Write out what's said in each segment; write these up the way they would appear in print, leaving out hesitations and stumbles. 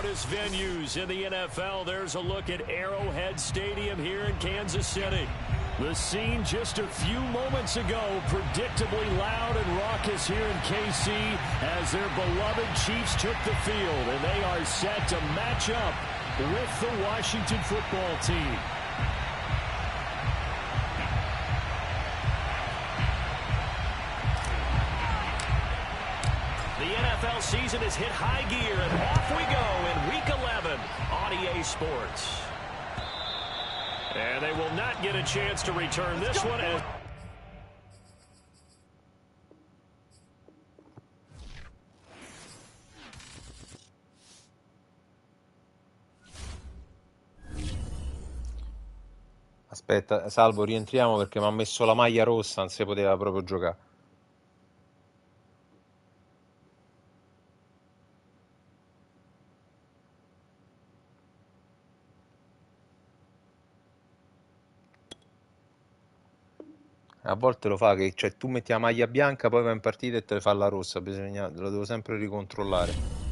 Venues in the NFL. There's a look at Arrowhead Stadium here in Kansas City. The scene just a few moments ago, predictably loud and raucous here in KC as their beloved Chiefs took the field, and they are set to match up with the Washington football team. The NFL season has hit high gear, and off we go in Week 11 on EA Sports. And they will not get a chance to return this one. Aspetta, Salvo, rientriamo perché mi ha messo la maglia rossa, non si poteva proprio giocare. A volte lo fa che cioè, tu metti la maglia bianca, poi vai in partita e te le fa la rossa, lo devo sempre ricontrollare.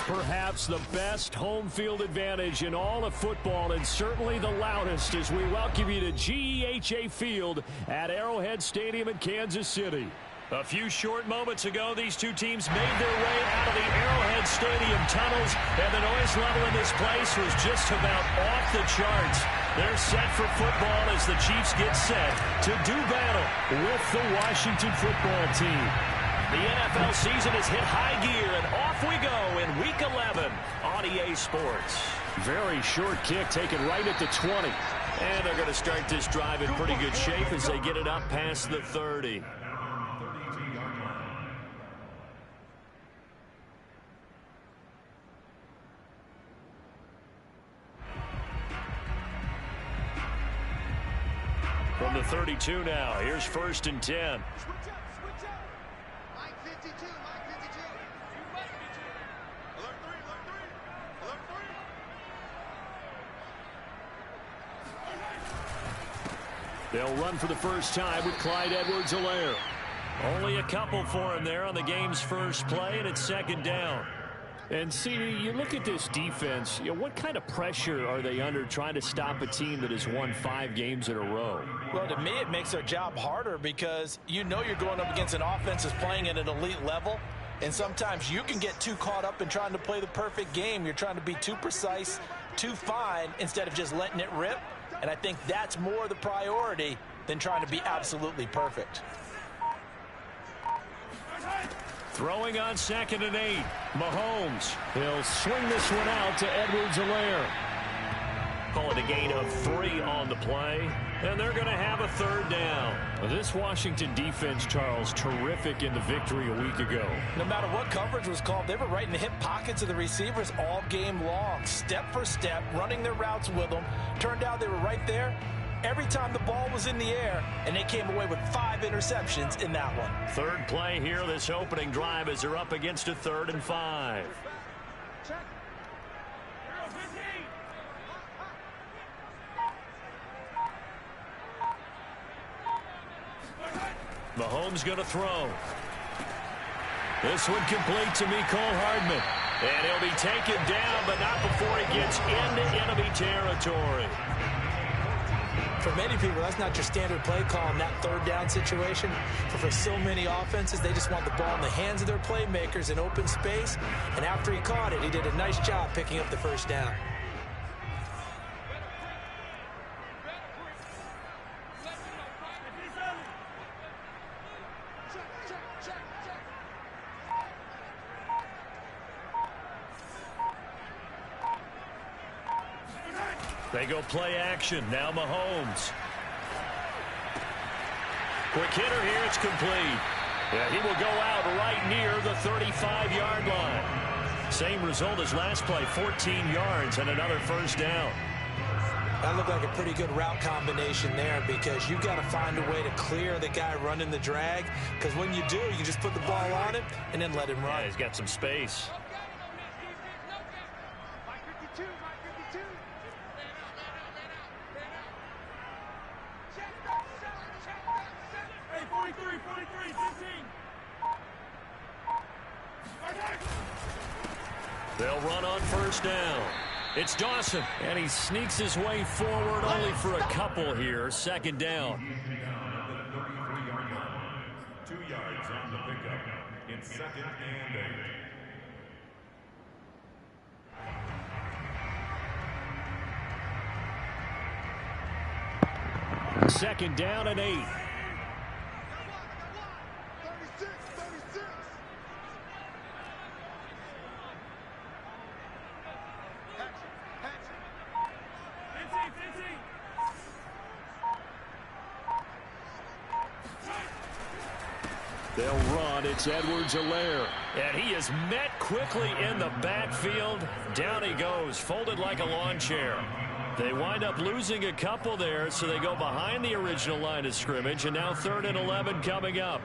Perhaps the best home field advantage in all of football, and certainly the loudest, as we welcome you to GEHA Field at Arrowhead Stadium in Kansas City. A few short moments ago, these two teams made their way out of the Arrowhead Stadium tunnels, and the noise level in this place was just about off the charts. They're set for football as the Chiefs get set to do battle with the Washington football team. The NFL season has hit high gear, and off we go in Week 11 on EA Sports. Very short kick taken right at the 20. And they're going to start this drive in pretty good shape as they get it up past the 30. From the 32 now, here's 1st and 10. They'll run for the first time with Clyde Edwards-Helaire. Only a couple for him there on the game's first play, and it's 2nd down. And, CD, you look at this defense, what kind of pressure are they under trying to stop a team that has won 5 games in a row? Well, to me, it makes their job harder because you know you're going up against an offense that's playing at an elite level, and sometimes you can get too caught up in trying to play the perfect game. You're trying to be too precise, too fine, instead of just letting it rip. And I think that's more the priority than trying to be absolutely perfect. Throwing on 2nd and 8. Mahomes. He'll swing this one out to Edwards-Helaire. Call it a gain of 3 on the play. And they're going to have a 3rd down. This Washington defense, Charles, terrific in the victory a week ago. No matter what coverage was called, they were right in the hip pockets of the receivers all game long. Step for step, running their routes with them. Turned out they were right there every time the ball was in the air, and they came away with 5 interceptions in that one. 3rd play here, this opening drive, as they're up against a 3rd and 5. Mahomes going to throw. This one complete to Mecole Hardman. And he'll be taken down, but not before he gets into enemy territory. For many people, that's not your standard play call in that 3rd down situation. But for so many offenses, they just want the ball in the hands of their playmakers in open space. And after he caught it, he did a nice job picking up the 1st down. They go play action. Now Mahomes. Quick hitter here. It's complete. Yeah, he will go out right near the 35-yard line. Same result as last play, 14 yards and another 1st down. That looked like a pretty good route combination there, because you've got to find a way to clear the guy running the drag, because when you do, you just put the ball on him and then let him run. Yeah, he's got some space. They'll run on first down. It's Dawson, and he sneaks his way forward only for a couple here. Second down. 2 yards on the pickup in 2nd and 8. Second down and 8. They'll run. It's Edwards-Helaire. And he is met quickly in the backfield. Down he goes, folded like a lawn chair. They wind up losing a couple there, so they go behind the original line of scrimmage, and now 3rd and 11 coming up.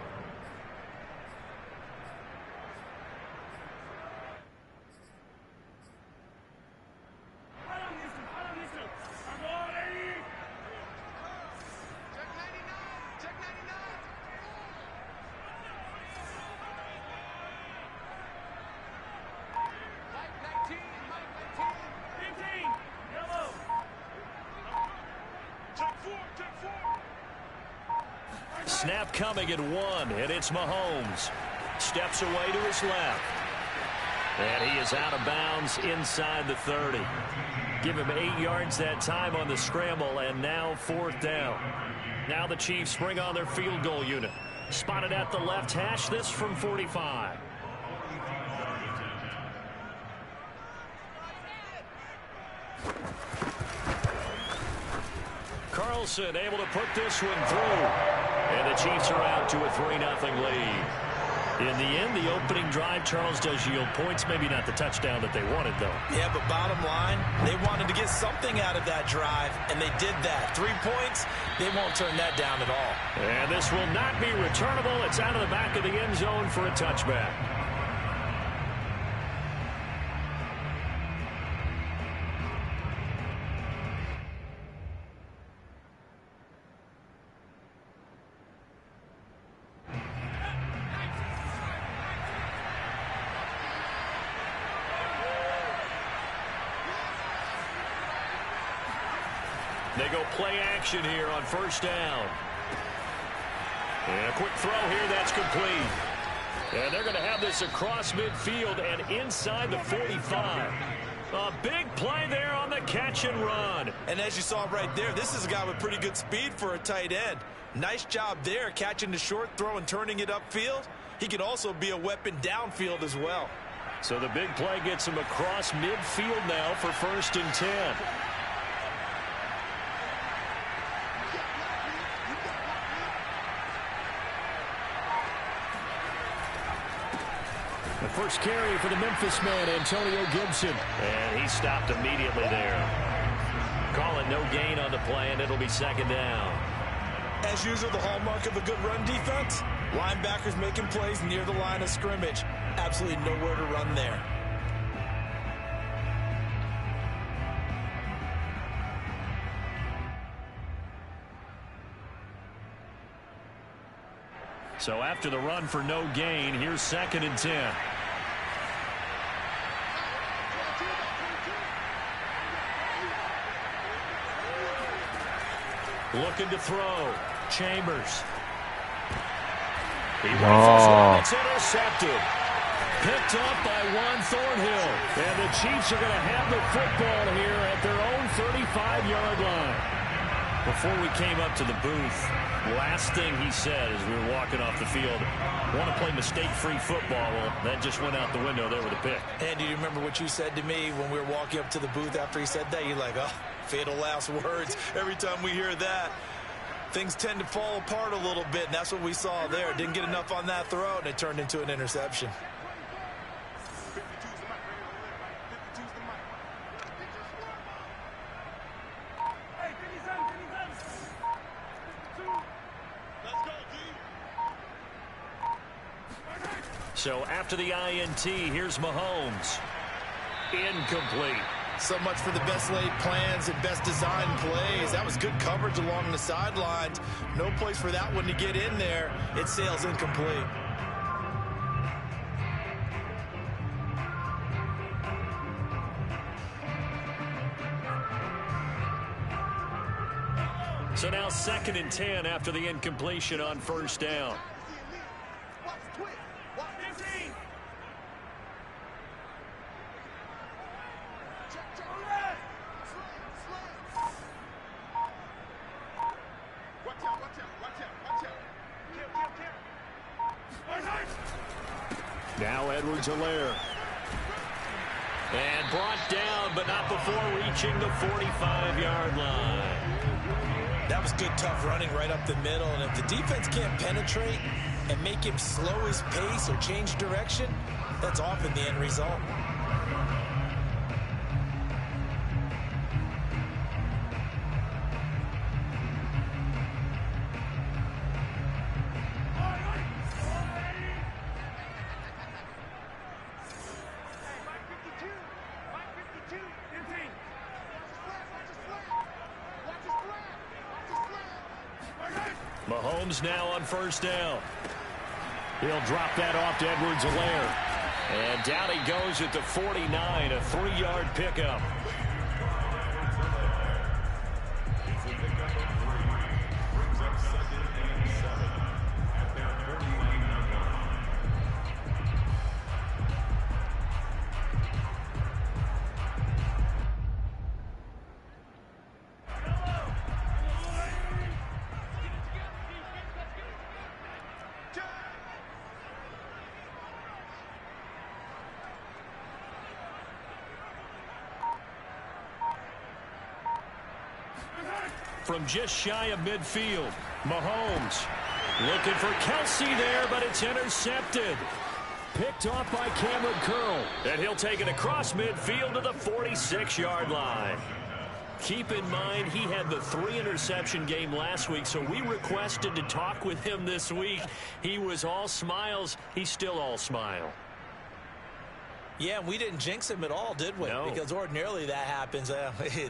Snap coming at 1, and it's Mahomes. Steps away to his left. And he is out of bounds inside the 30. Give him 8 yards that time on the scramble, and now 4th down. Now the Chiefs bring on their field goal unit. Spotted at the left hash, this from 45. Carlson able to put this one through. And the Chiefs are out to a 3-0 lead. In the end, the opening drive, Charles, does yield points. Maybe not the touchdown that they wanted, though. Yeah, but bottom line, they wanted to get something out of that drive, and they did that. 3 points, they won't turn that down at all. And this will not be returnable. It's out of the back of the end zone for a touchback. They go play action here on first down. And a quick throw here, that's complete. And they're going to have this across midfield and inside the 45. A big play there on the catch and run. And as you saw right there, this is a guy with pretty good speed for a tight end. Nice job there, catching the short throw and turning it upfield. He can also be a weapon downfield as well. So the big play gets him across midfield now for 1st and 10. The first carry for the Memphis man, Antonio Gibson. And he stopped immediately there. Calling no gain on the play, and it'll be 2nd down. As usual, the hallmark of a good run defense, linebackers making plays near the line of scrimmage. Absolutely nowhere to run there. So after the run for no gain, here's 2nd and 10. Looking to throw. Chambers. He it's intercepted. Picked up by Juan Thornhill. And the Chiefs are going to have the football here at their own 35-yard line. Before we came up to the booth, last thing he said as we were walking off the field, want to play mistake-free football. Well, that just went out the window there with a pick. And do you remember what you said to me when we were walking up to the booth after he said that? You're like, oh, fatal last words. Every time we hear that, things tend to fall apart a little bit, and that's what we saw there. Didn't get enough on that throw, and it turned into an interception. So after the INT, here's Mahomes. Incomplete. So much for the best laid plans and best designed plays. That was good coverage along the sidelines. No place for that one to get in there. It sails incomplete. So now 2nd and 10 after the incompletion on first down. Now Edwards-Helaire. And brought down, but not before reaching the 45-yard line. That was good, tough running right up the middle. And if the defense can't penetrate and make him slow his pace or change direction, that's often the end result. Mahomes now on first down. He'll drop that off to Edwards-Helaire. And down he goes at the 49, a 3-yard pickup. From just shy of midfield, Mahomes looking for Kelsey there, but it's intercepted. Picked off by Cameron Curl. And he'll take it across midfield to the 46-yard line. Keep in mind, he had the 3-interception game last week, so we requested to talk with him this week. He was all smiles. He's still all smile. Yeah, we didn't jinx him at all, did we? No. Because ordinarily that happens.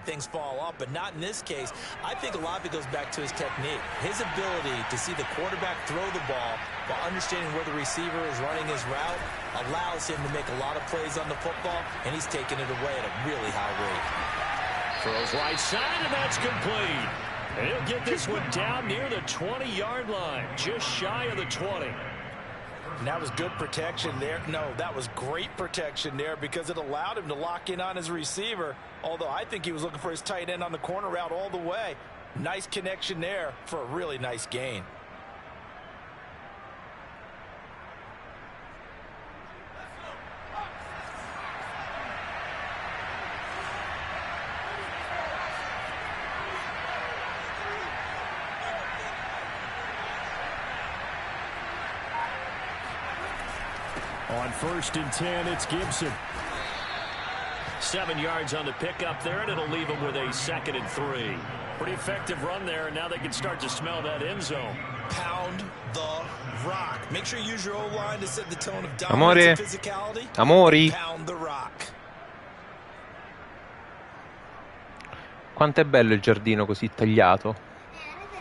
Things fall off, but not in this case. I think a lot of it goes back to his technique. His ability to see the quarterback throw the ball while understanding where the receiver is running his route allows him to make a lot of plays on the football, and he's taking it away at a really high rate. Throws right side, and that's complete. And he'll get this one down near the 20-yard line, just shy of the 20. And that was good protection there. No, that was great protection there because it allowed him to lock in on his receiver. Although I think he was looking for his tight end on the corner route all the way. Nice connection there for a really nice gain. On 1st and 10, it's Gibson. 7 yards on the pickup there, and it'll leave them with a 2nd and 3. Pretty effective run there, and now they can start to smell that end zone. Pound the rock. Make sure you use your O-line to set the tone of dominance and physicality. Amori. Pound the rock. Quanto è bello il giardino così tagliato.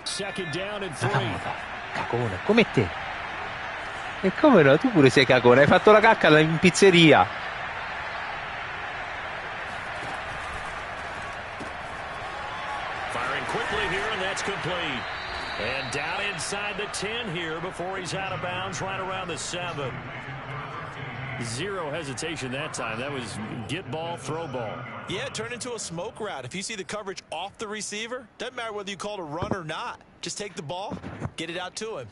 2nd down and 3. Cacone, come te. E come no, tu pure sei cacone, hai fatto la cacca in pizzeria. Firing quickly here, and that's complete. And down inside the 10 here before he's out of bounds, right around the 7. Zero hesitation that time. That was get ball, throw ball. Yeah, turn into a smoke route. If you see the coverage off the receiver, doesn't matter whether you call it a run or not. Just take the ball, get it out to him.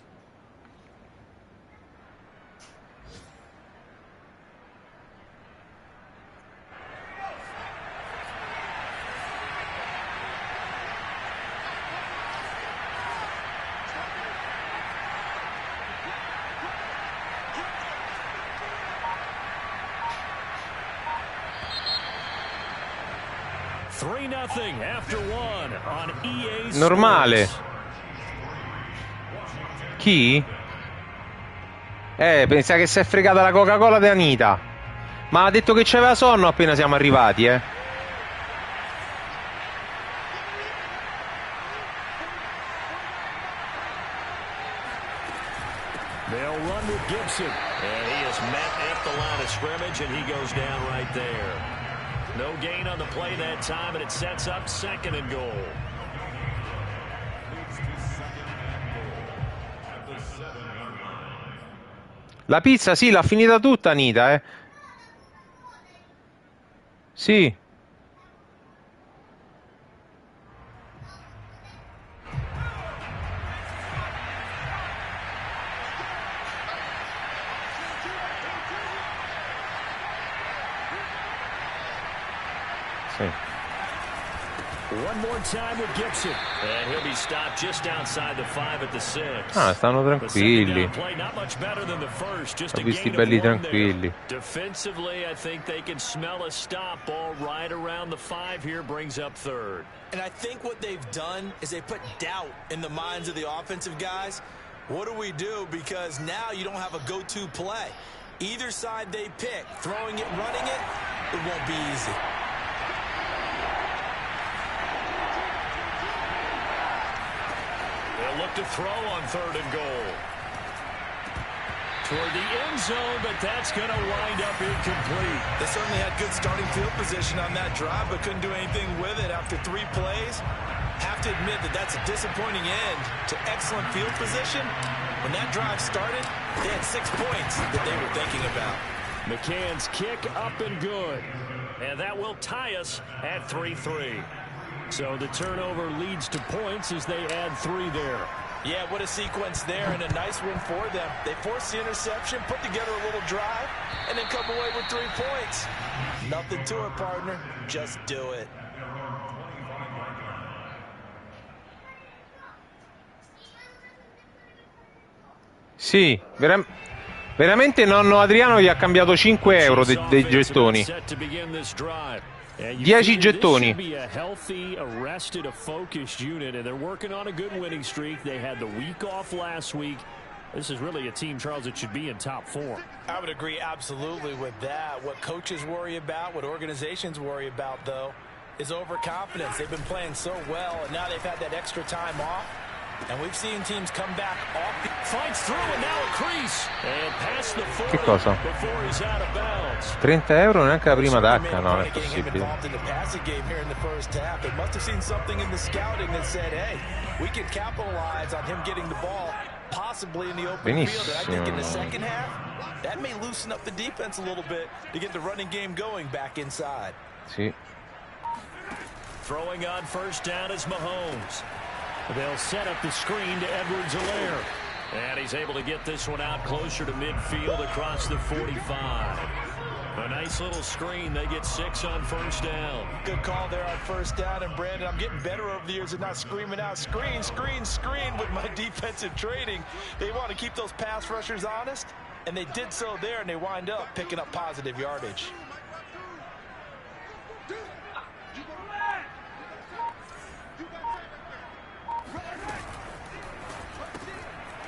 After one on EA Sports. Normale. Chi? Pensa che si è fregata la Coca-Cola di Anita. Ma ha detto che c'aveva sonno appena siamo arrivati, They'll run with Gibson. And he is met at the line of scrimmage, and he goes down right there. No gain on the play that time, and it sets up 2nd and goal. La pizza sì, l'ha finita tutta Anita, Sì. Sì. One more time with Gibson. And he'll be stopped just outside the 5 at the 6. Ah, stanno tranquilli. Ho visti belli tranquilli. Defensively, I think they can smell a stop ball right around the 5 here, brings up 3rd. And I think what they've done is they put doubt in the minds of the offensive guys. What do we do? Because now you don't have a go-to play. Either side they pick, throwing it, running it, it won't be easy. They'll look to throw on 3rd and goal. Toward the end zone, but that's going to wind up incomplete. They certainly had good starting field position on that drive, but couldn't do anything with it after 3 plays. Have to admit that that's a disappointing end to excellent field position. When that drive started, they had 6 points that they were thinking about. McCann's kick up and good. And that will tie us at 3-3. So the turnover leads to points as they add 3 there. Yeah, what a sequence there, and a nice win for them. They forced the interception, put together a little drive, and then come away with 3 points. Nothing to it, partner. Just do it. Sì, veramente nonno Adriano gli ha cambiato 5 euro dei gettoni. 10 gettoni. Healthy, arrested, a focused unit, and they're working on a good winning streak. They had the week off last week. This is really a team, Charles, that should be in top form. I would agree absolutely with that. What coaches worry about, what organizations worry about, though, is overconfidence. They've been playing so well, and now they've had that extra time off. And we've seen teams come back off. Finds through and now a crease. And past the 40 che cosa? before he's out of bounds. 30 euro neanche la prima tacca, no, non è possibile. Involved in the passing game here in the first half. They must have seen something in the scouting that said, hey, we can capitalize on him getting the ball possibly in the open field. And I think in the second half, that may loosen up the defense a little bit to get the running game going back inside. Sì. Throwing on first down is Mahomes. They'll set up the screen to Edwards-Helaire. And he's able to get this one out closer to midfield across the 45. A nice little screen. They get 6 on first down. Good call there on first down. And, Brandon, I'm getting better over the years at not screaming out, screen, screen, screen with my defensive training. They want to keep those pass rushers honest, and they did so there, and they wind up picking up positive yardage.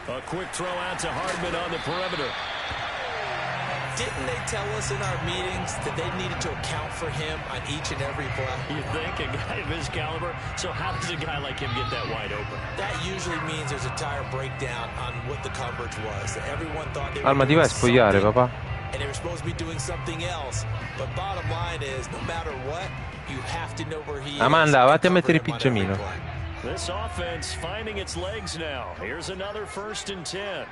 A quick throw out to Hardman on the perimeter. Didn't they tell us in our meetings that they needed to account for him on each and every play? You think a guy of his caliber? So how does a guy like him get that wide open? That usually means there's a tire breakdown on what the coverage was. That everyone thought they were Alma, ti vai a spogliare, papà? And they were supposed to be doing something else. But bottom line is, no matter what, you have to know where he is. Amanda, vatti a mettere il pigiamino. This offense finding its legs now. Here's another 1st and 10.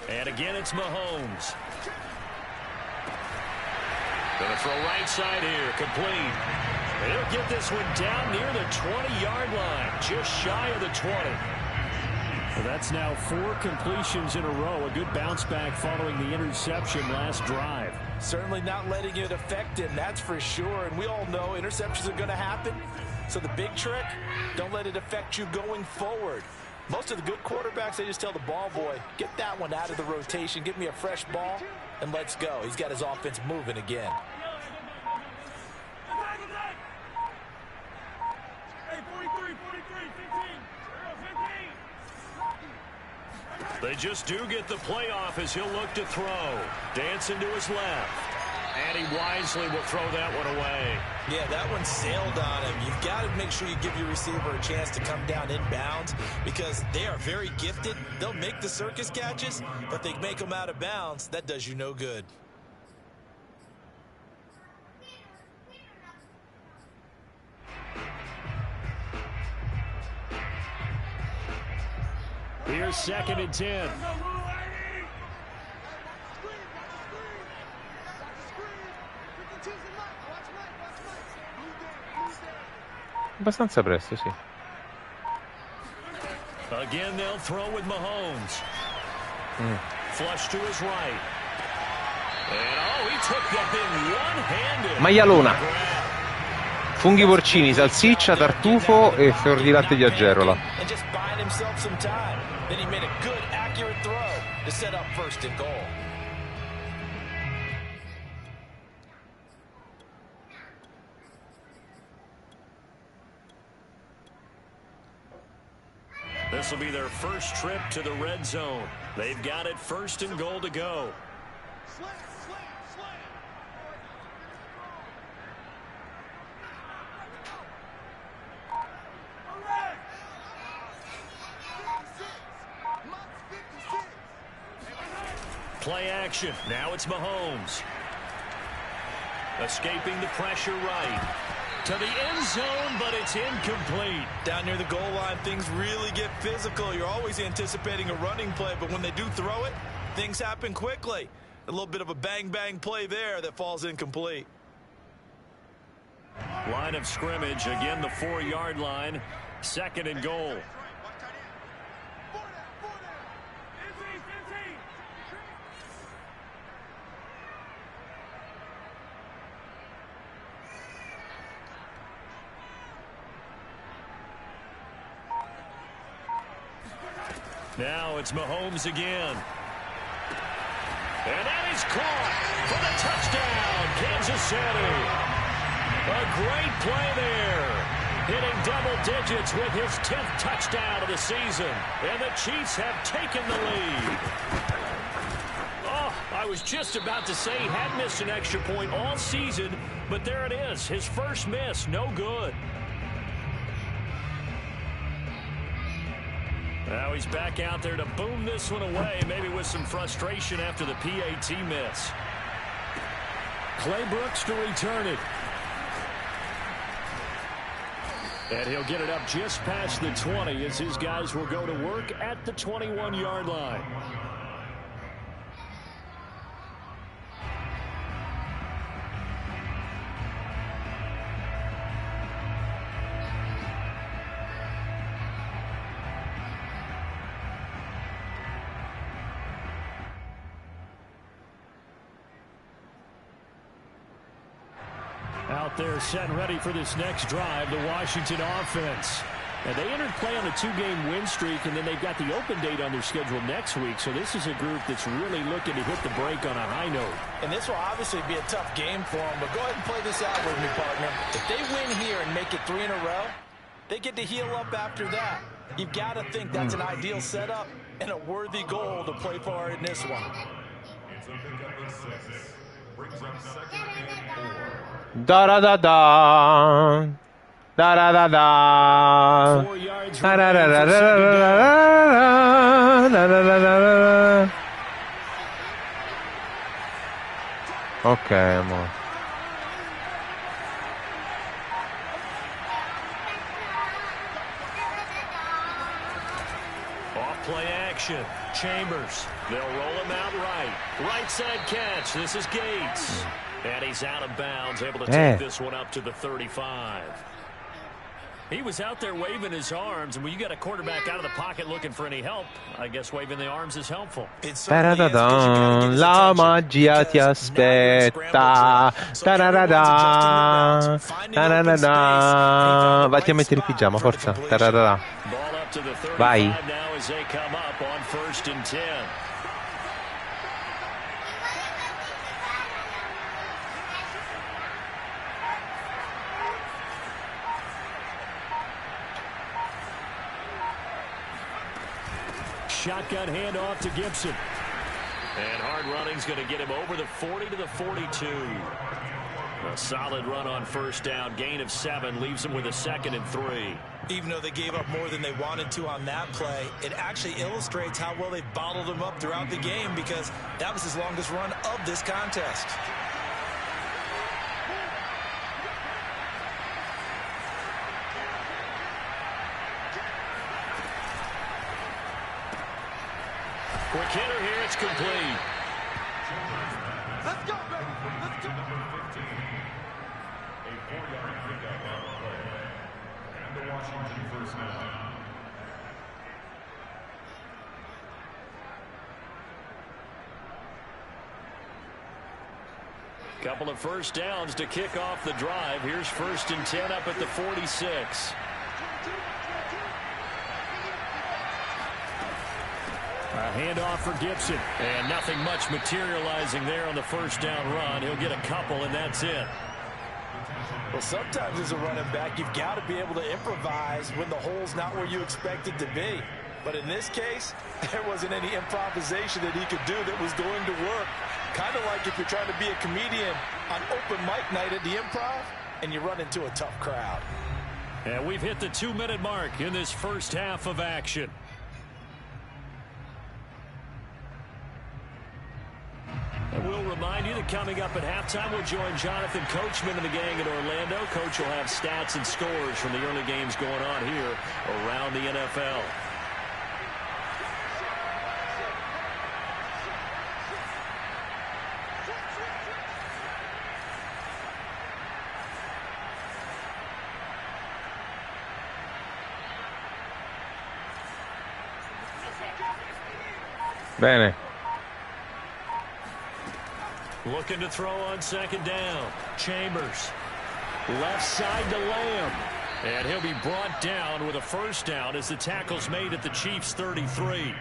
And again, it's Mahomes. Gonna throw right side here, complete. He'll get this one down near the 20-yard line, just shy of the 20. Well, that's now 4 completions in a row. A good bounce back following the interception last drive. Certainly not letting it affect him, that's for sure. And we all know interceptions are going to happen. So the big trick, don't let it affect you going forward. Most of the good quarterbacks, they just tell the ball boy, get that one out of the rotation, give me a fresh ball, and let's go. He's got his offense moving again. They just do get the playoff as he'll look to throw. Dancing to his left. And he wisely will throw that one away. Yeah, that one sailed on him. You've got to make sure you give your receiver a chance to come down inbounds because they are very gifted. They'll make the circus catches, but if they make them out of bounds, that does you no good. Here's 2nd and 10. Abbastanza presto, sì. Again, they'll throw with Mahomes. Flush to his right. And oh, he took that thing one-handed. Maialona. Funghi porcini, salsiccia, tartufo e fior di latte di aggerola. And just buying himself some time. Then he made a good, accurate throw to set up 1st and goal. This will be their first trip to the red zone. They've got it 1st and goal to go. Play action. Now it's Mahomes. Escaping the pressure right. To the end zone, but it's incomplete. Down near the goal line, things really get physical. You're always anticipating a running play, but when they do throw it, things happen quickly. A little bit of a bang-bang play there that falls incomplete. Line of scrimmage, again the 4-yard line. 2nd and goal. Now it's Mahomes again. And that is caught for the touchdown, Kansas City. A great play there. Hitting double digits with his 10th touchdown of the season. And the Chiefs have taken the lead. Oh, I was just about to say he had missed an extra point all season, but there it is. His first miss, no good. Now he's back out there to boom this one away, maybe with some frustration after the PAT miss. Clay Brooks to return it. And he'll get it up just past the 20 as his guys will go to work at the 21-yard line. Out there set and ready for this next drive, the Washington offense. And they entered play on a 2-game win streak, and then they've got the open date on their schedule next week. So this is a group that's really looking to hit the break on a high note. And this will obviously be a tough game for them, but go ahead and play this out with me, partner. If they win here and make it 3 in a row, they get to heal up after that. You've got to think that's an ideal setup and a worthy goal to play for in this one. It's a pickup of 6. Brings up 2nd and 4. Da da da da. Da da da da. 4 yards Da da da remaining da for da second down. da da da da. Ok, amore. Off play action. Chambers. They'll roll him out right. Right side catch. This is Gates. And he's out of bounds, able to take this one up to the 35. He was out there waving his arms, and when you got a quarterback out of the pocket looking for any help, I guess waving the arms is helpful. La magia ti aspetta. Vatti a mettere il pigiama, forza. Vai. Now as they come up on 1st and 10. shotgun handoff to Gibson. And hard running's going to get him over the 40 to the 42. A solid run on first down. Gain of 7 leaves him with a 2nd and 3. Even though they gave up more than they wanted to on that play, it actually illustrates how well they bottled him up throughout the game, because that was his longest run of this contest. Quick hitter here, it's complete. Let's go, baby. Let's go. Number 15, a 4-yard pickup on the play. And the Washington first down. Couple of first downs to kick off the drive. Here's 1st and 10 up at the 46. A handoff for Gibson. And nothing much materializing there on the first down run. He'll get a couple, and that's it. Well, sometimes as a running back, you've got to be able to improvise when the hole's not where you expect it to be. But in this case, there wasn't any improvisation that he could do that was going to work. Kind of like if you're trying to be a comedian on open mic night at the Improv and you run into a tough crowd. And we've hit the 2-minute mark in this first half of action. And we'll remind you that coming up at halftime, we'll join Jonathan Coachman and the gang in Orlando. Coach will have stats and scores from the early games going on here around the NFL. Bene. Looking to throw on 2nd down. Chambers. Left side to Lamb. And he'll be brought down with a first down as the tackle's made at the Chiefs' 33.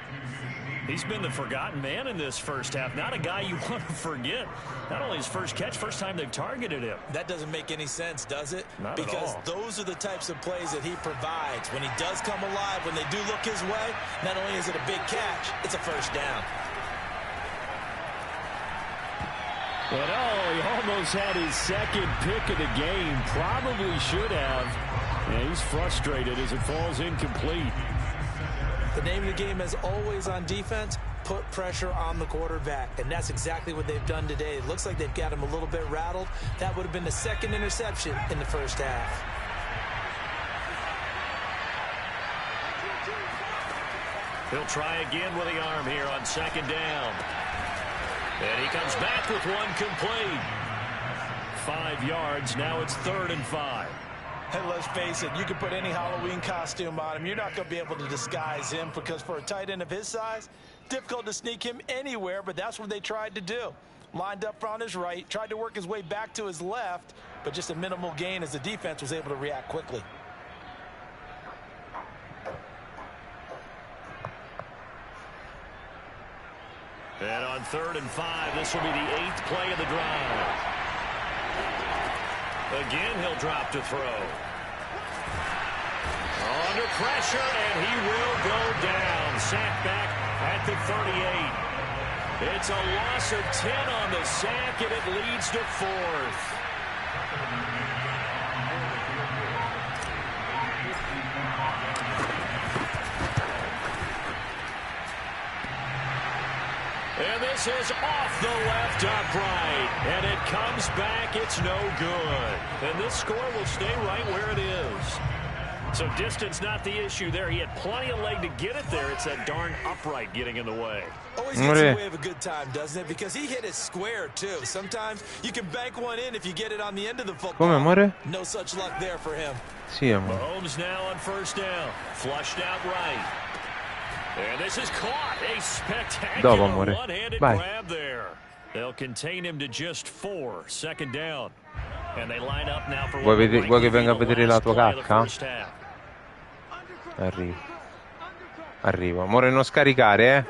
He's been the forgotten man in this first half. Not a guy you want to forget. Not only his first catch, first time they've targeted him. That doesn't make any sense, does it? Not at all. Because those are the types of plays that he provides. When he does come alive, when they do look his way, not only is it a big catch, it's a first down. But he almost had his 2nd pick of the game. Probably should have. And he's frustrated as it falls incomplete. The name of the game, as always on defense, put pressure on the quarterback. And that's exactly what they've done today. It looks like they've got him a little bit rattled. That would have been the 2nd interception in the first half. He'll try again with the arm here on 2nd down. And he comes back with one complete. 5 yards. Now it's 3rd and 5. And let's face it, you can put any Halloween costume on him. You're not going to be able to disguise him, because for a tight end of his size, difficult to sneak him anywhere, but that's what they tried to do. Lined up on his right, tried to work his way back to his left, but just a minimal gain as the defense was able to react quickly. And on 3rd and 5, this will be the 8th play of the drive. Again, he'll drop to throw. Under pressure, and he will go down. Sack back at the 38. It's a loss of 10 on the sack, and it leads to 4th. And this is off the left upright. And it comes back. It's no good. And this score will stay right where it is. So distance not the issue there. He had plenty of leg to get it there. It's that darn upright getting in the way. Always gets in the way of a good time, doesn't it? Because he hit it square, too. Sometimes you can bank one in if you get it on the end of the football. Come, amore? No such luck there for him. Sì, amore. Mahomes now on 1st down. Flushed out right. And this is caught. A spectacular one-handed grab there. They'll contain him to just 4. 2nd down. And they line up now for Vuoi che venga a vedere la tua cacca? Arrivo. Arrivo. Amore, non scaricare, eh?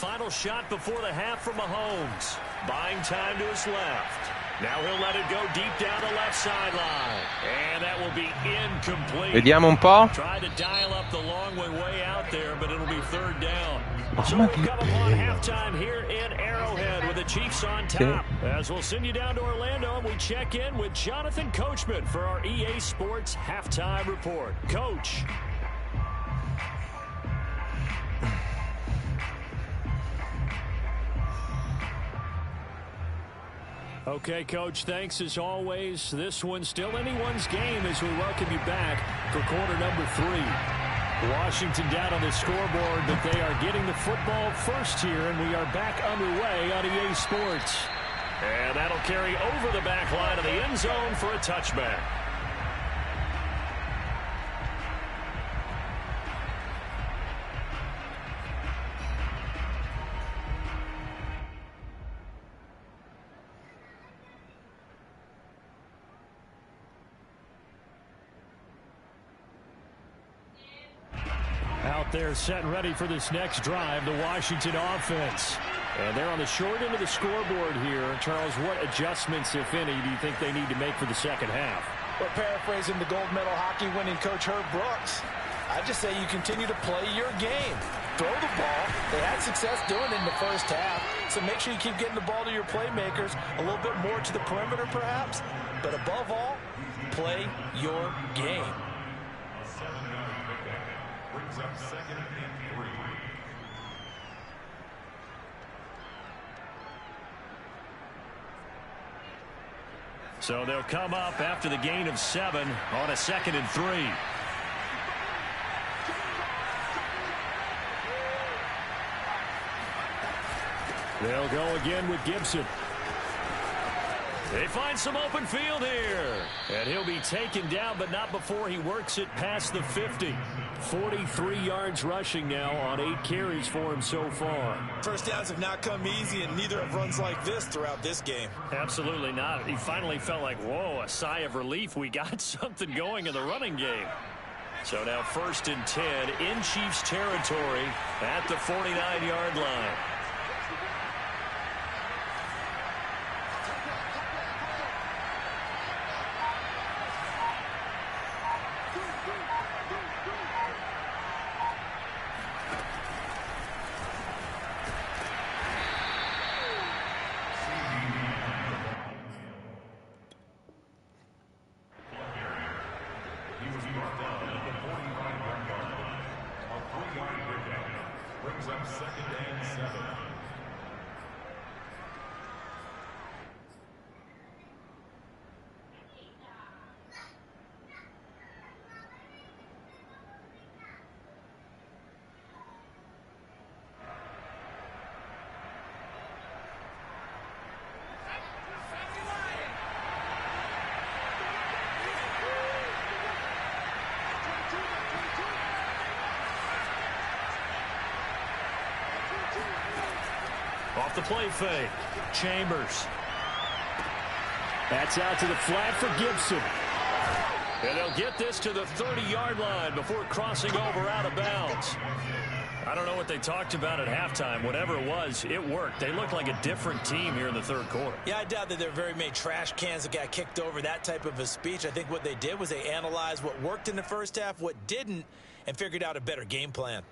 final shot before the half from Mahomes. Buying time to his left. Now he'll let it go deep down the left sideline. And that will be incomplete. Vediamo un po'. Tried to dial up the long way out there, but it'll be third down. So we'll come upon halftime here in Arrowhead with the Chiefs on top. As we'll send you down to Orlando, and we check in with Jonathan Coachman for our EA Sports Halftime Report. Coach. Okay, Coach, thanks as always. This one's still anyone's game as we welcome you back for quarter number 3. Washington down on the scoreboard, but they are getting the football first here, and we are back underway on EA Sports. And that'll carry over the back line of the end zone for a touchback. Out there set and ready for this next drive, the Washington offense. And they're on the short end of the scoreboard here. Charles, what adjustments, if any, do you think they need to make for the second half? Well, paraphrasing the gold medal hockey winning coach Herb Brooks, I just say you continue to play your game. Throw the ball. They had success doing it in the first half, so make sure you keep getting the ball to your playmakers, a little bit more to the perimeter perhaps, but above all, play your game. Brings up second and 3. So they'll come up after the gain of 7 on a 2nd and 3. They'll go again with Gibson. They find some open field here. And he'll be taken down, but not before he works it past the 50. 43 yards rushing now on 8 carries for him so far. First downs have not come easy, and neither have runs like this throughout this game. Absolutely not. He finally felt like, whoa, a sigh of relief. We got something going in the running game. So now 1st and 10 in Chiefs territory at the 49-yard line. Brings up second and 7. Off the play fake. Chambers. That's out to the flat for Gibson. And they'll get this to the 30-yard line before crossing over out of bounds. I don't know what they talked about at halftime. Whatever it was, it worked. They looked like a different team here in the third quarter. Yeah, I doubt that there were very many trash cans that got kicked over, that type of a speech. I think what they did was they analyzed what worked in the first half, what didn't, and figured out a better game plan.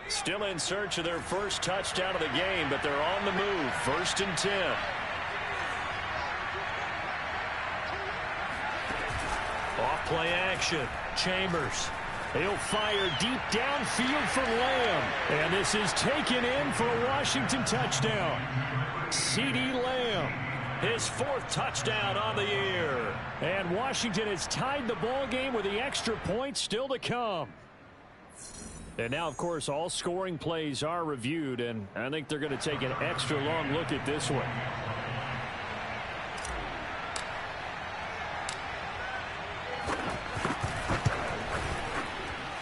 Still in search of their first touchdown of the game, but they're on the move. 1st and 10. Off play action. Chambers. He'll fire deep downfield for Lamb. And this is taken in for a Washington touchdown. CeeDee Lamb. His 4th touchdown on the year. And Washington has tied the ball game with the extra point still to come. And now, of course, all scoring plays are reviewed, and I think they're going to take an extra long look at this one.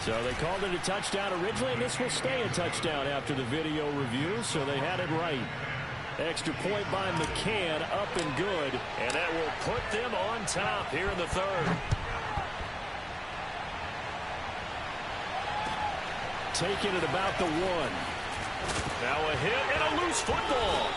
So they called it a touchdown originally, and this will stay a touchdown after the video review, so they had it right. Extra point by McCann, up and good, and that will put them on top here in the 3rd. taken at about the 1. Now a hit and a loose football.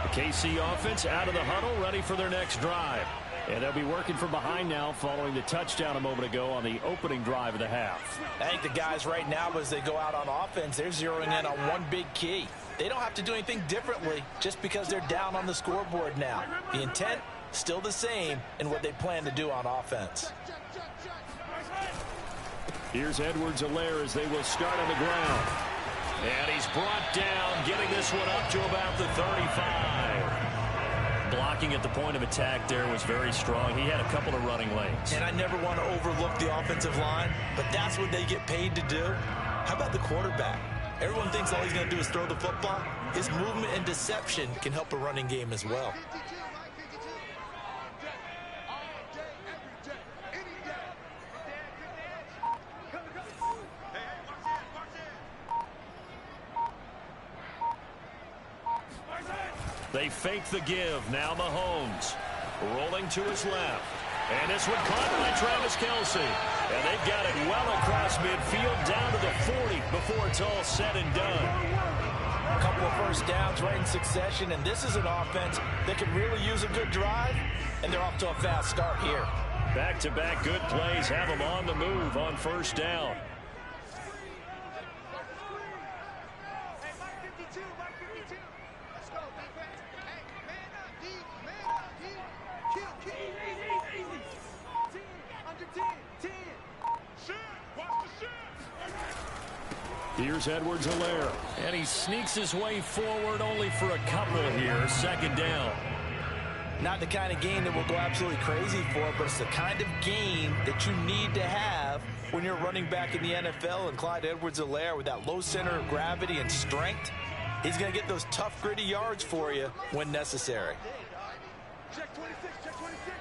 The KC offense out of the huddle, ready for their next drive. And they'll be working from behind now following the touchdown a moment ago on the opening drive of the half. I think the guys right now, as they go out on offense, they're zeroing in on one big key. They don't have to do anything differently just because they're down on the scoreboard now. The intent, still the same in what they plan to do on offense. Here's Edwards-Helaire as they will start on the ground. And he's brought down, getting this one up to about the 35. Blocking at the point of attack there was very strong. He had a couple of running lanes. And I never want to overlook the offensive line, but that's what they get paid to do. How about the quarterback? Everyone thinks all he's going to do is throw the football. His movement and deception can help a running game as well. They fake the give. Now Mahomes rolling to his left. And this one caught by Travis Kelce. And they've got it well across midfield down to the 40 before it's all said and done. A couple of first downs right in succession, and this is an offense that can really use a good drive, and they're off to a fast start here. Back-to-back good plays have them on the move on first down. Here's Edwards-Helaire, and he sneaks his way forward only for a couple here. Second down. Not the kind of game that will go absolutely crazy for, but it's the kind of game that you need to have when you're running back in the NFL. And Clyde Edwards-Helaire, with that low center of gravity and strength, he's going to get those tough, gritty yards for you when necessary. Check 26, check 26.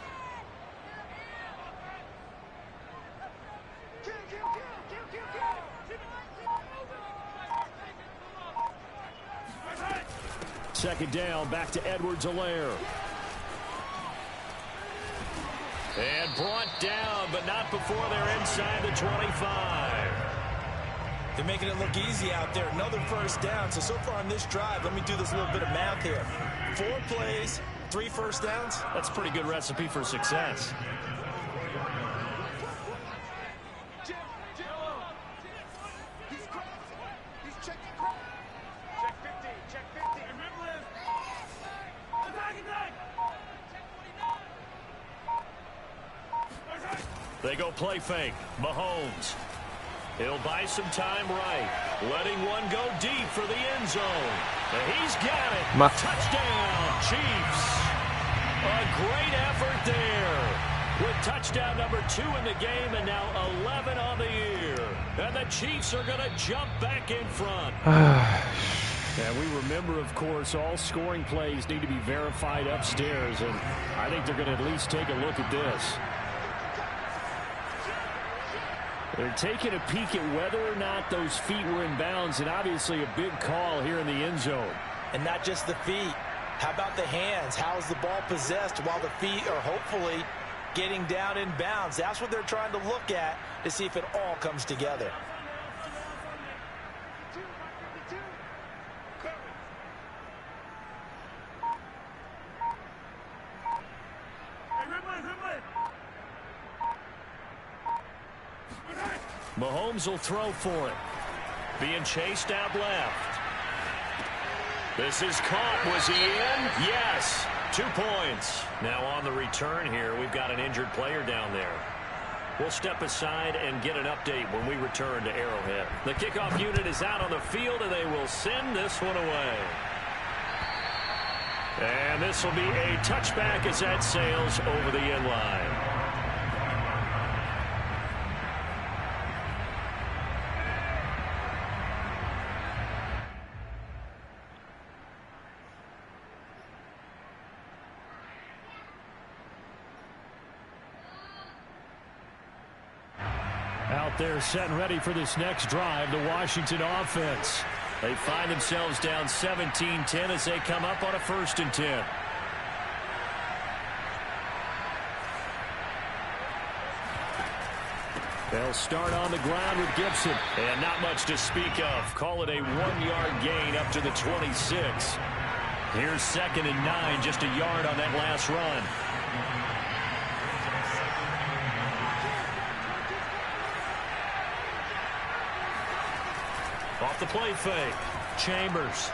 Second down, back to Edwards-Helaire. And brought down, but not before they're inside the 25. They're making it look easy out there. Another first down. So far on this drive, let me do this little bit of math here. 4 plays, 3 first downs. That's a pretty good recipe for success. They go play fake. Mahomes. He'll buy some time right. Letting one go deep for the end zone. And he's got it. Touchdown, Chiefs. A great effort there. With touchdown number 2 in the game and now 11 on the year. And the Chiefs are going to jump back in front. And we remember, of course, all scoring plays need to be verified upstairs. And I think they're going to at least take a look at this. They're taking a peek at whether or not those feet were in bounds, and obviously a big call here in the end zone. And not just the feet. How about the hands? How is the ball possessed while the feet are hopefully getting down in bounds? That's what they're trying to look at to see if it all comes together. Mahomes will throw for it. Being chased out left. This is caught. Was he in? Yes. 2 points. Now on the return here, we've got an injured player down there. We'll step aside and get an update when we return to Arrowhead. The kickoff unit is out on the field, and they will send this one away. And this will be a touchback as that sails over the end line. Out there set and ready for this next drive, the Washington offense. They find themselves down 17-10 as they come up on a 1st and 10. They'll start on the ground with Gibson. And not much to speak of. Call it a 1-yard gain up to the 26. Here's 2nd and 9, just a yard on that last run. Off the play fake. Chambers.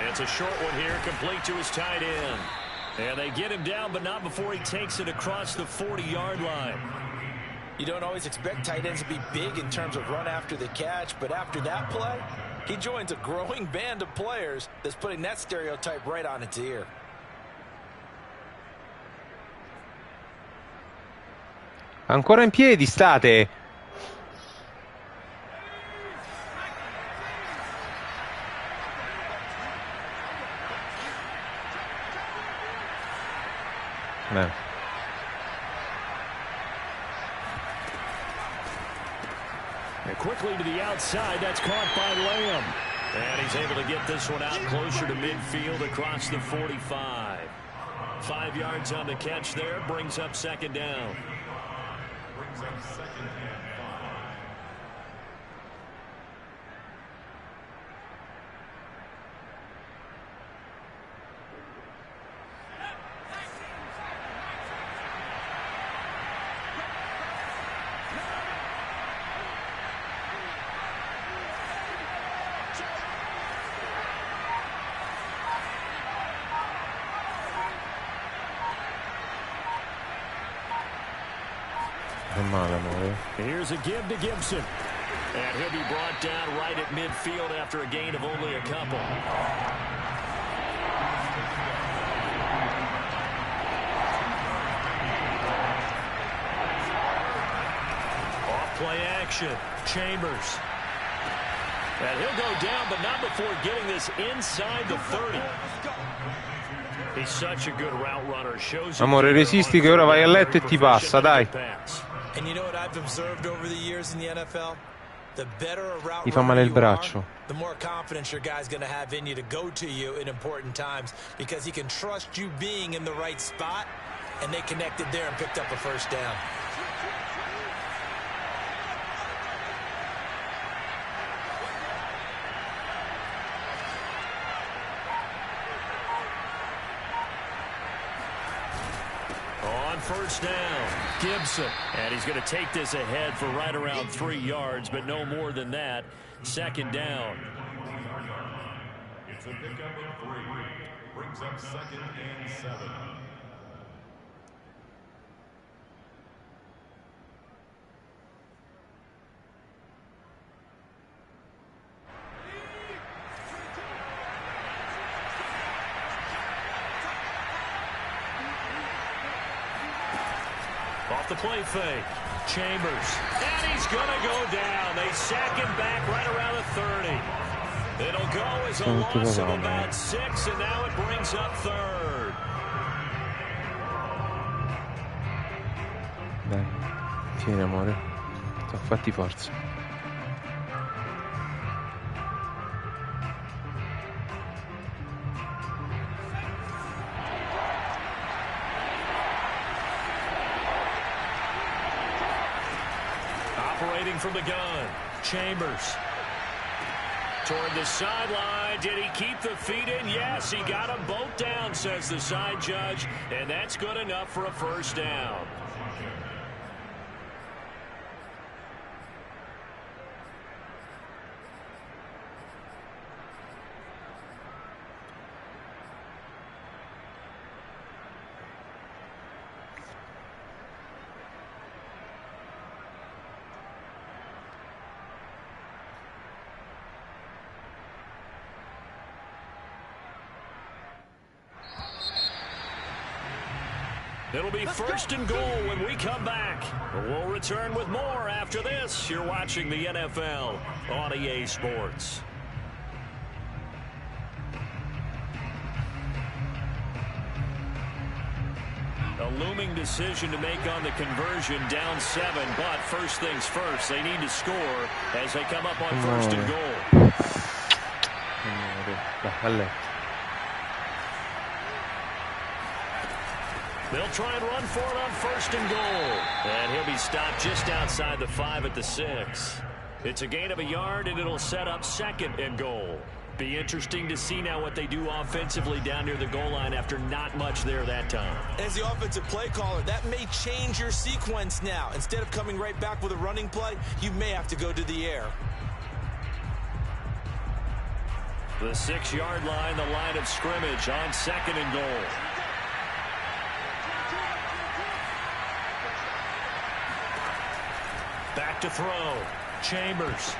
It's a short one here, complete to his tight end. And they get him down, but not before he takes it across the 40-yard line. You don't always expect tight ends to be big in terms of run after the catch, but after that play, he joins a growing band of players that's putting that stereotype right on its ear. Ancora in piedi state. Beh. And quickly to the outside, that's caught by Lamb. And he's able to get this one out closer to midfield across the 45. 5 yards on the catch there, brings up 2nd down. Brings up 2nd and 5. Here's a give to Gibson. And he'll be brought down right at midfield after a gain of only a couple. Off play action. Chambers. And he'll go down, but not before getting this inside the 30. He's such a good route runner. Amore, resisti che ora vai a letto e ti passa, dai. And you know what I've observed over the years in the NFL? The better a route Mi fa male il runner you braccio. are, the more confidence your guy's going to have in you to go to you in important times, because he can trust you being in the right spot, and they connected there and picked up a 1st down. On 1st down, Gibson. And he's going to take this ahead for right around 3 yards, but no more than that. 2nd down. It's a pickup of 3. Brings up 2nd and 7. Off the play fake. Chambers. And he's going to go down. They sack him back right around the 30. It'll go as a loss of about 6, and now it brings up 3rd. Dai, tieni amore. Fatti forza. Operating from the gun, Chambers. Toward the sideline. Did he keep the feet in? Yes, he got them both down, says the side judge. And that's good enough for a 1st down. It'll be 1st and goal when we come back. We'll return with more after this. You're watching the NFL on EA Sports. A looming decision to make on the conversion, down 7, but first things first, they need to score as they come up on 1st and goal. Dai, a letto. They'll try and run for it on 1st and goal. And he'll be stopped just outside the 5 at the 6. It's a gain of a yard, and it'll set up 2nd and goal. Be interesting to see now what they do offensively down near the goal line after not much there that time. As the offensive play caller, that may change your sequence now. Instead of coming right back with a running play, you may have to go to the air. The 6-yard line, the line of scrimmage on 2nd and goal. Back to throw. Chambers.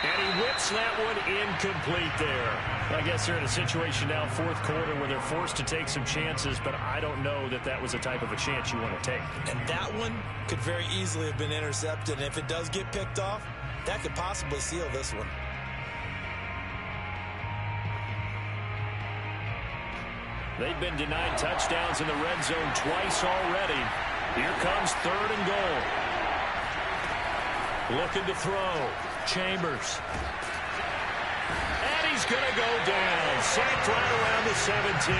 And he whips that one incomplete there. I guess they're in a situation now, 4th quarter, where they're forced to take some chances, but I don't know that that was the type of a chance you want to take. And that one could very easily have been intercepted. And if it does get picked off, that could possibly seal this one. They've been denied touchdowns in the red zone twice already. Here comes 3rd and goal. Looking to throw. Chambers. And he's going to go down. Sacked right around the 17.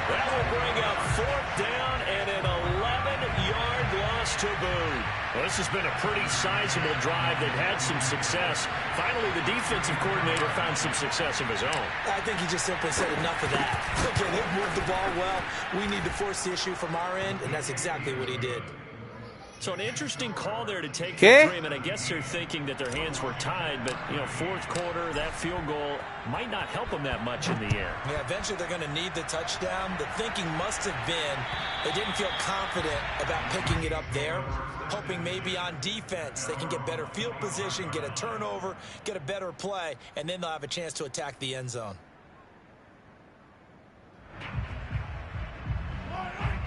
That will bring up 4th down and an 11-yard loss to boot. Well, this has been a pretty sizable drive. They've had some success. Finally, the defensive coordinator found some success of his own. I think he just simply said enough of that. Okay, they've moved the ball well. We need to force the issue from our end, and that's exactly what he did. So an interesting call there to take the 3, and I guess they're thinking that their hands were tied, but, you know, 4th quarter, that field goal might not help them that much in the air. Yeah, eventually they're going to need the touchdown. The thinking must have been they didn't feel confident about picking it up there, hoping maybe on defense they can get better field position, get a turnover, get a better play, and then they'll have a chance to attack the end zone.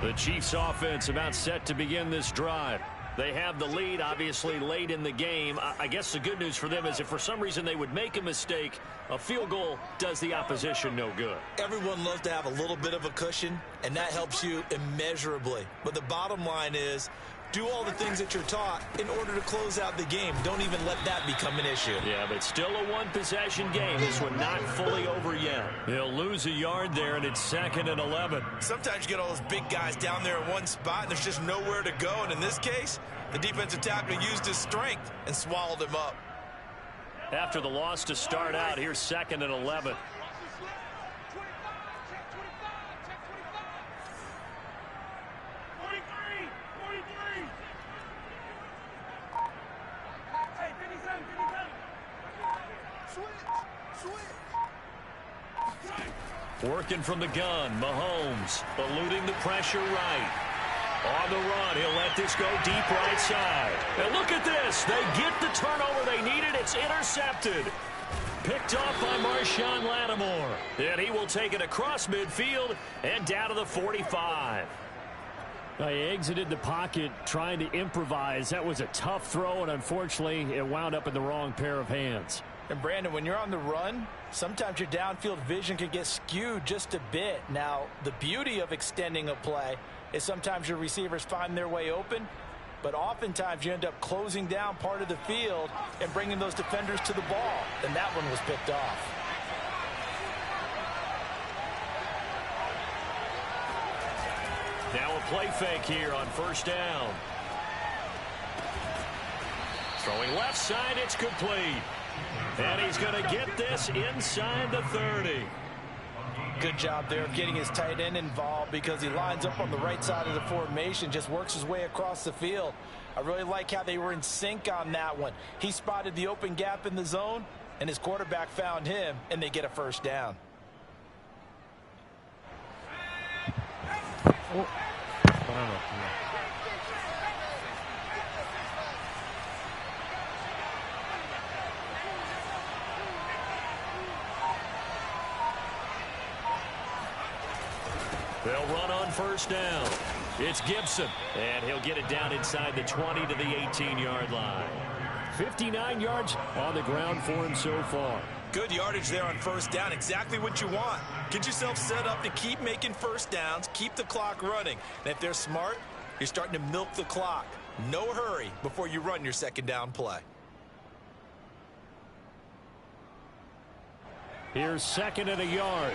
The Chiefs offense about set to begin this drive. They have the lead, obviously, late in the game. I guess the good news for them is if for some reason they would make a mistake, a field goal does the opposition no good. Everyone loves to have a little bit of a cushion, and that helps you immeasurably. But the bottom line is, do all the things that you're taught in order to close out the game. Don't even let that become an issue. Yeah, but still a one-possession game. This one not fully over yet. He'll lose a yard there, and it's 2nd and 11. Sometimes you get all those big guys down there in one spot, and there's just nowhere to go. And in this case, the defensive tackle used his strength and swallowed him up. After the loss to start out, here's 2nd and 11. Working from the gun, Mahomes eluding the pressure right. On the run, he'll let this go deep right side. And look at this. They get the turnover they needed. It's intercepted. Picked off by Marshawn Lattimore. And he will take it across midfield and down to the 45. He exited the pocket trying to improvise. That was a tough throw, and unfortunately, it wound up in the wrong pair of hands. And Brandon, when you're on the run, sometimes your downfield vision can get skewed just a bit. Now, the beauty of extending a play is sometimes your receivers find their way open, but oftentimes you end up closing down part of the field and bringing those defenders to the ball. And that one was picked off. Now a play fake here on 1st down. Throwing left side, it's complete. And he's going to get this inside the 30. Good job there of getting his tight end involved because he lines up on the right side of the formation, just works his way across the field. I really like how they were in sync on that one. He spotted the open gap in the zone, and his quarterback found him, and they get a 1st down. Oh. They'll run on 1st down. It's Gibson, and he'll get it down inside the 20 to the 18-yard line. 59 yards on the ground for him so far. Good yardage there on 1st down. Exactly what you want. Get yourself set up to keep making 1st downs, keep the clock running. And if they're smart, you're starting to milk the clock. No hurry before you run your 2nd down play. Here's 2nd and a yard.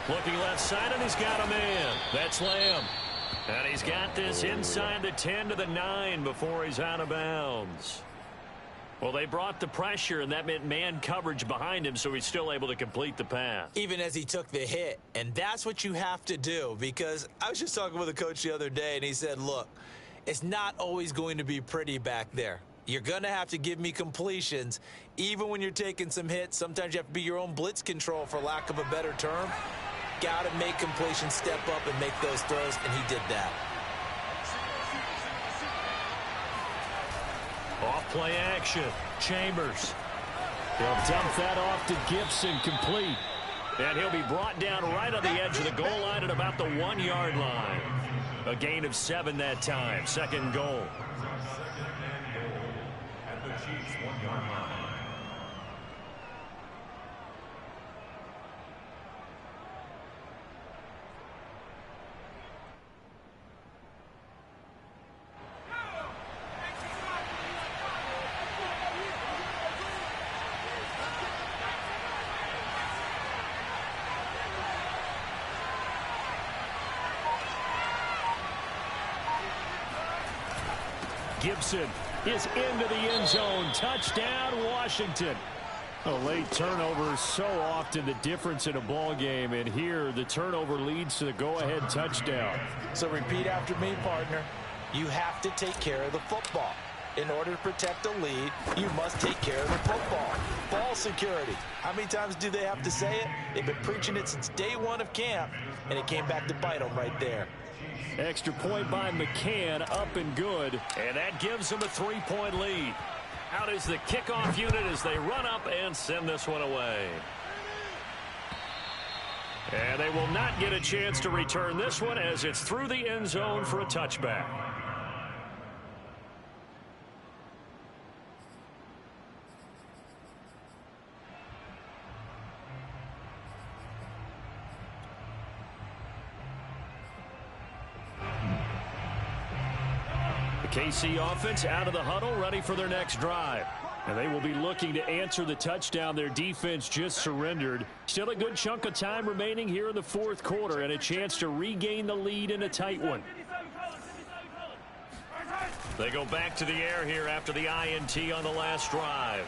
Looking left side, and he's got a man. That's Lamb. And he's got this inside the 10 to the 9 before he's out of bounds. Well, they brought the pressure, and that meant man coverage behind him, so he's still able to complete the pass. Even as he took the hit, and that's what you have to do, because I was just talking with a coach the other day, and he said, look, it's not always going to be pretty back there. You're going to have to give me completions, even when you're taking some hits. Sometimes you have to be your own blitz control, for lack of a better term. Got to make completions, step up, and make those throws, and he did that. Off play action. Chambers. He'll dump that off to Gibson, complete. And he'll be brought down right on the edge of the goal line at about the 1-yard line. A gain of 7 that time. 2nd goal. At the Chiefs' 1-yard line. Gibson is into the end zone. Touchdown, Washington. A late turnover is so often the difference in a ball game, and here the turnover leads to the go-ahead touchdown. So repeat after me, partner. You have to take care of the football. In order to protect the lead, you must take care of the football. Ball security. How many times do they have to say it? They've been preaching it since day 1 of camp, and it came back to bite them right there. Extra point by McCann, up and good, and that gives them a 3-point lead. Out is the kickoff unit as they run up and send this one away. And they will not get a chance to return this one as it's through the end zone for a touchback. KC offense out of the huddle, ready for their next drive. And they will be looking to answer the touchdown their defense just surrendered. Still a good chunk of time remaining here in the 4th quarter and a chance to regain the lead in a tight one. They go back to the air here after the INT on the last drive.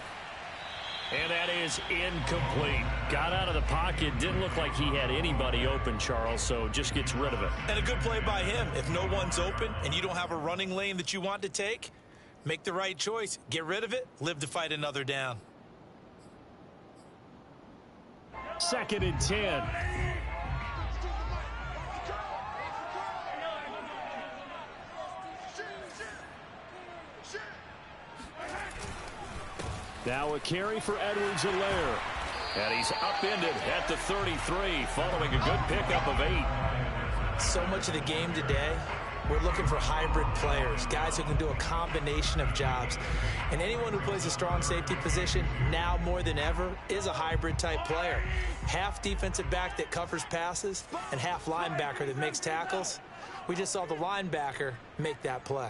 And that is incomplete. Got out of the pocket. Didn't look like he had anybody open, Charles, so just gets rid of it. And a good play by him. If no one's open and you don't have a running lane that you want to take, make the right choice. Get rid of it. Live to fight another down. 2nd and 10. Now a carry for Edwards-Helaire. And he's upended at the 33 following a good pickup of 8. So much of the game today, we're looking for hybrid players, guys who can do a combination of jobs. And anyone who plays a strong safety position, now more than ever, is a hybrid type player. Half defensive back that covers passes and half linebacker that makes tackles. We just saw the linebacker make that play.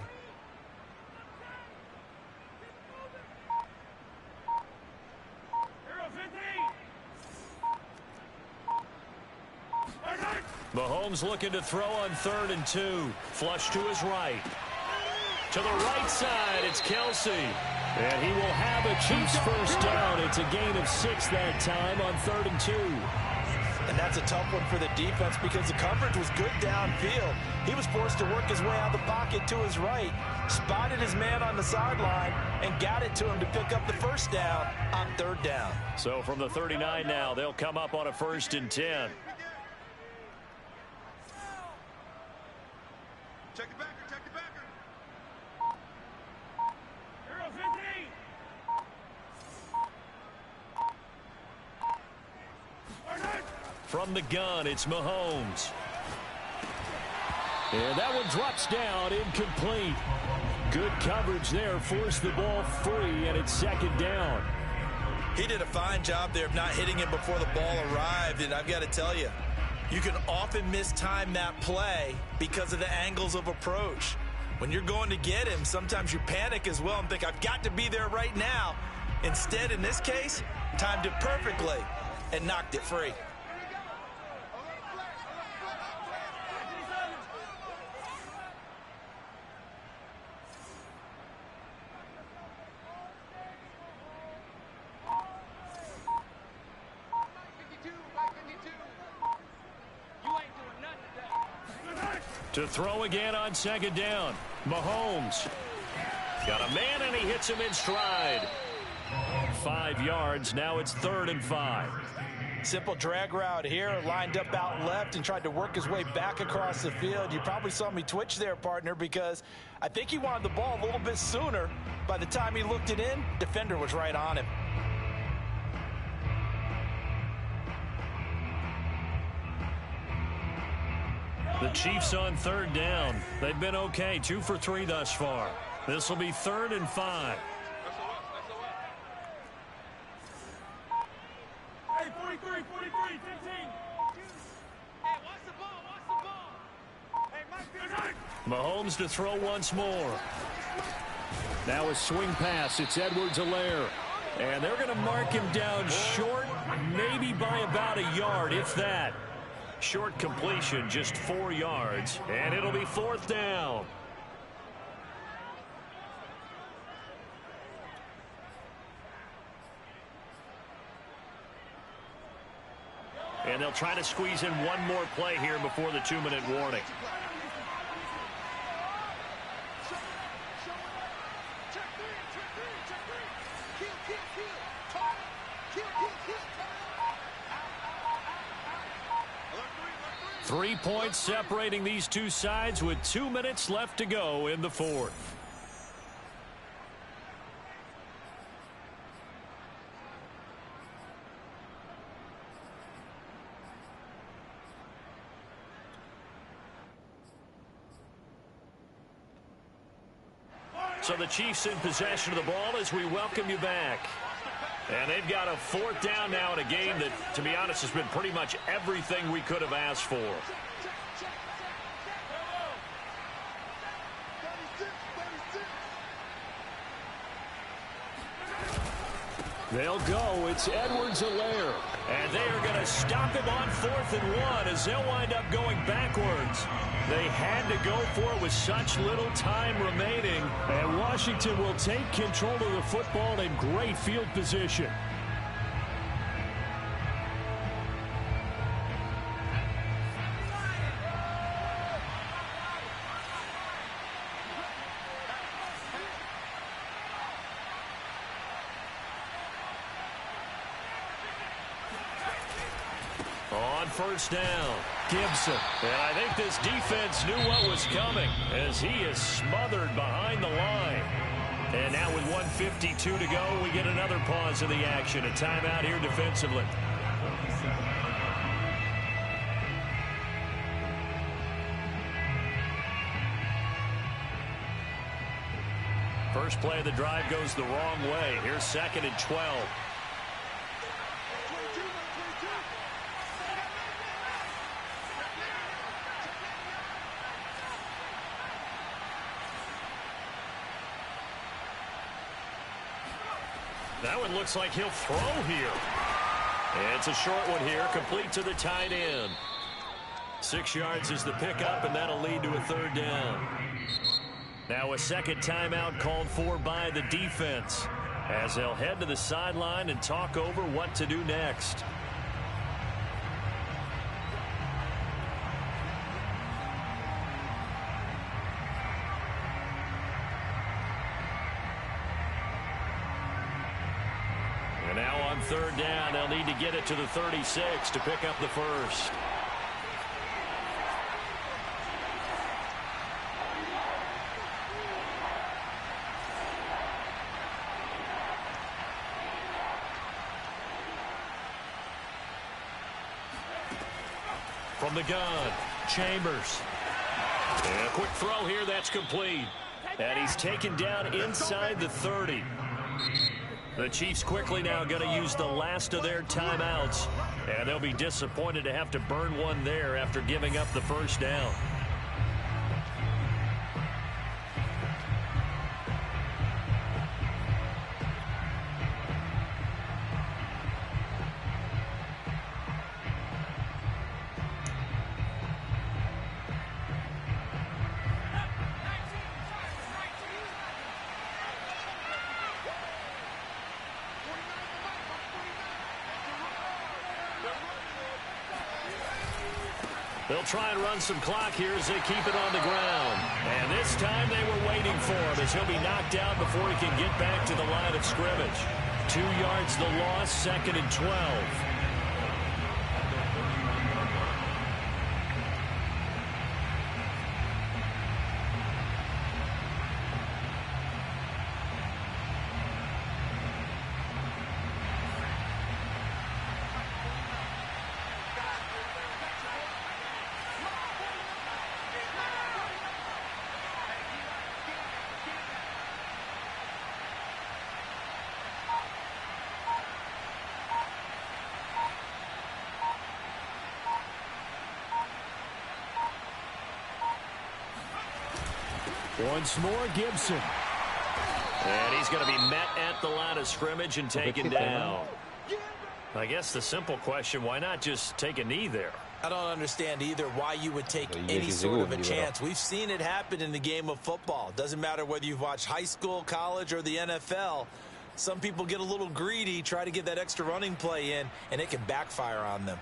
Mahomes looking to throw on 3rd and 2. Flush to his right. To the right side, it's Kelsey. And he will have a Chiefs first down. It's a gain of 6 that time on 3rd and 2. And that's a tough one for the defense because the coverage was good downfield. He was forced to work his way out of the pocket to his right, spotted his man on the sideline, and got it to him to pick up the first down on 3rd down. So from the 39 now, they'll come up on a 1st and 10. Check the backer, check the backer. From the gun, it's Mahomes. And that one drops down, incomplete. Good coverage there, forced the ball free, and it's 2nd down. He did a fine job there of not hitting him before the ball arrived, and I've got to tell you, You can often mistime that play because of the angles of approach. When you're going to get him, sometimes you panic as well and think, I've got to be there right now. Instead, in this case, timed it perfectly and knocked it free. To throw again on second down. Mahomes. Got a man, and he hits him in stride. 5 yards. Now it's 3rd and 5. Simple drag route here. Lined up out left and tried to work his way back across the field. You probably saw me twitch there, partner, because I think he wanted the ball a little bit sooner. By the time he looked it in, defender was right on him. The Chiefs on 3rd down. They've been okay, 2 for 3 thus far. This will be 3rd and 5. Hey, 43, 15. Hey, watch the ball. Hey, Mahomes to throw once more. Now a swing pass. It's Edwards-Helaire. And they're going to mark him down short, maybe by about a yard, if that. Short completion, just 4 yards, and it'll be 4th down. And they'll try to squeeze in one more play here before the 2-minute warning. Three points separating these two sides with 2 minutes left to go in the 4th. So the Chiefs in possession of the ball as we welcome you back. And they've got a 4th down now in a game that, to be honest, has been pretty much everything we could have asked for. They'll go. It's Edwards-Helaire. And they are going to stop him on 4th and 1 as they'll wind up going backwards. They had to go for it with such little time remaining. And Washington will take control of the football in great field position. On 1st down, Gibson. And I think this defense knew what was coming as he is smothered behind the line. And now with 1:52 to go, we get another pause in the action. A timeout here defensively. First play of the drive goes the wrong way. Here's 2nd and 12. That one looks like he'll throw here. And it's a short one here, complete to the tight end. 6 yards is the pickup, and that'll lead to a 3rd down. Now a second timeout called for by the defense as they'll head to the sideline and talk over what to do next. And now on 3rd down, they'll need to get it to the 36 to pick up the first. From the gun, Chambers. And a quick throw here, that's complete. And he's taken down inside the 30. The Chiefs quickly now going to use the last of their timeouts And they'll be disappointed to have to burn one there after giving up the first down. They'll try and run some clock here as they keep it on the ground. And this time they were waiting for him as he'll be knocked down before he can get back to the line of scrimmage. 2 yards the loss, 2nd and 12. Once more, Gibson. And he's going to be met at the line of scrimmage and taken down. I guess the simple question, why not just take a knee there? I don't understand either why you would take any sort of a chance. We've seen it happen in the game of football. Doesn't matter whether you've watched high school, college, or the NFL. Some people get a little greedy, try to get that extra running play in, and it can backfire on them.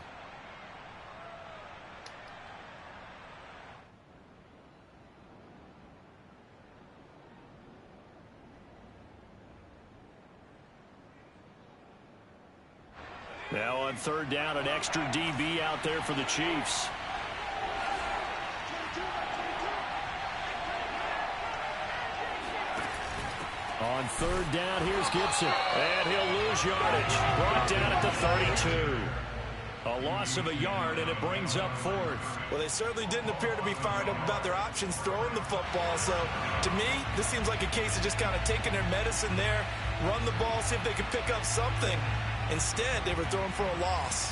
Now on 3rd down, an extra DB out there for the Chiefs. On 3rd down, here's Gibson. And he'll lose yardage. Brought down at the 32. A loss of a yard, and it brings up 4th. Well, they certainly didn't appear to be fired up about their options throwing the football. So, to me, this seems like a case of just kind of taking their medicine there, run the ball, see if they can pick up something. Instead, they were throwing for a loss.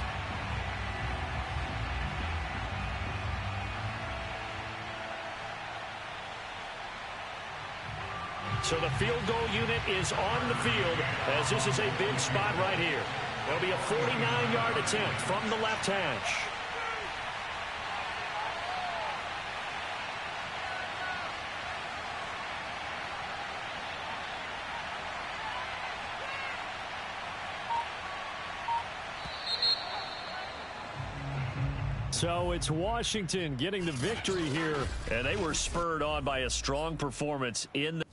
So the field goal unit is on the field as this is a big spot right here. There'll be a 49-yard attempt from the left hash. So it's Washington getting the victory here, and they were spurred on by a strong performance in the